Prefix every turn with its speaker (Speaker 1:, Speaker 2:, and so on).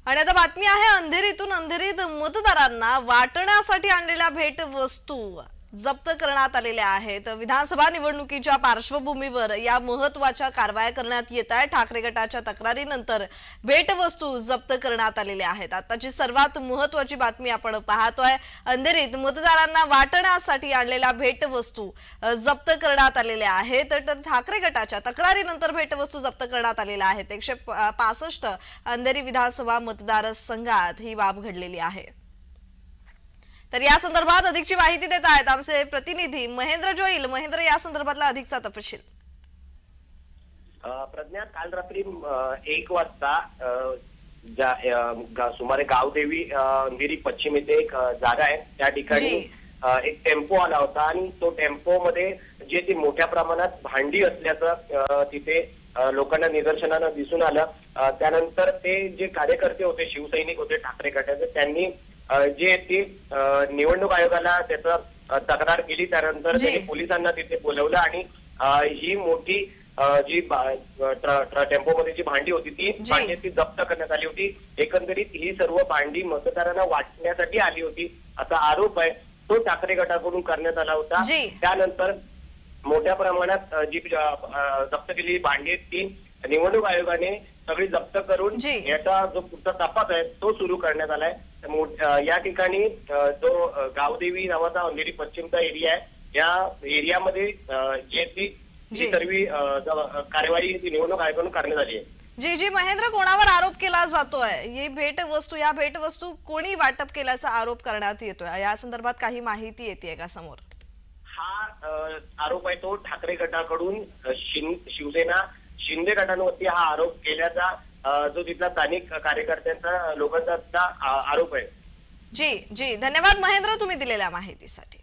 Speaker 1: आणि आता बातमी आहे अंधेरीतून। अंधेरीत मतदारांना वाटण्यासाठी आणलेल्या भेटवस्तू जप्त करण्यात आलेल्या आहेत। विधानसभा निवडणुकीच्या पार्श्वभूमीवर या महत्त्वाच्या कारवाया करण्यात येत आहे। ठाकरे गटाच्या तक्रारीनंतर भेटवस्तू जप्त करण्यात आलेल्या आहेत। आताची सर्वात महत्त्वाची बातमी आपण पाहतोय। अंधेरीत मतदारांना वाटण्यासाठी आणलेल्या भेटवस्तू जप्त करण्यात आलेल्या आहेत। तर ठाकरे गटाच्या तक्रारीनंतर भेटवस्तू जप्त करण्यात आलेल्या आहेत। 165 अंधेरी विधानसभा मतदारसंघात ही बाब घडलेली आहे। तर या संदर्भात अधिकची माहिती देत आहेत आमचे प्रतिनिधी महेंद्र जोईल। महेंद्र, या संदर्भातला अधिकचा तपशील।
Speaker 2: प्रज्ञा, काल रात्री 1 वाजता सुमारे गावदेवी अंधेरी पश्चिम येथे एक जागा आहे, त्या ठिकाणी एक टेम्पो आला होता आणि तो टेम्पो मध्ये जे ती मोठ्या प्रमाणात भांडी असल्याचं तिथे लोकांना निदर्शनानं दिसून आलं। त्यानंतर ते जे कार्यकर्ते होते, शिवसैनिक होते ठाकरे गटाचे, त्यांनी जे ती निवडणूक आयोगाला त्याचं तक्रार केली। त्यानंतर त्यांनी पोलिसांना तिथे बोलवलं आणि ही मोठी जी टेम्पोमध्ये जी भांडी होती ती भांडी जप्त करण्यात आली होती। एकंदरीत ही सर्व भांडी मतदारांना वाटण्यासाठी आली होती असा आरोप आहे, तो ठाकरे गटाकडून करण्यात आला होता। त्यानंतर मोठ्या प्रमाणात जी जप्त केलेली भांडी ती निवडणूक आयोगाने सगळी जप्त करून याचा जो पुढचा तपास आहे तो सुरू करण्यात आलाय। या ठिकाणी जो गावदेवी नावाचा अंधेरी पश्चिमचा एरिया आहे, या एरियामध्ये जे ती सर्व कार्यवाही निवडणूक आयोगाकडून करण्यात आली आहे।
Speaker 1: जी महेंद्र, कोणावर आरोप केला जातोय? ही या भेटवस्तू कोणी वाटप केल्याचा आरोप करण्यात येतोय? या संदर्भात काही माहिती येते का समोर?
Speaker 2: हा आरोप आहे तो ठाकरे गटाकडून शिवसेना शिंदे गटांवरती हा आरोप केल्याचा जो तिथला स्थानिक कार्यकर्त्यांचा लोकांचा आरोप आहे।
Speaker 1: जी धन्यवाद महेंद्र, तुम्ही दिलेल्या माहितीसाठी।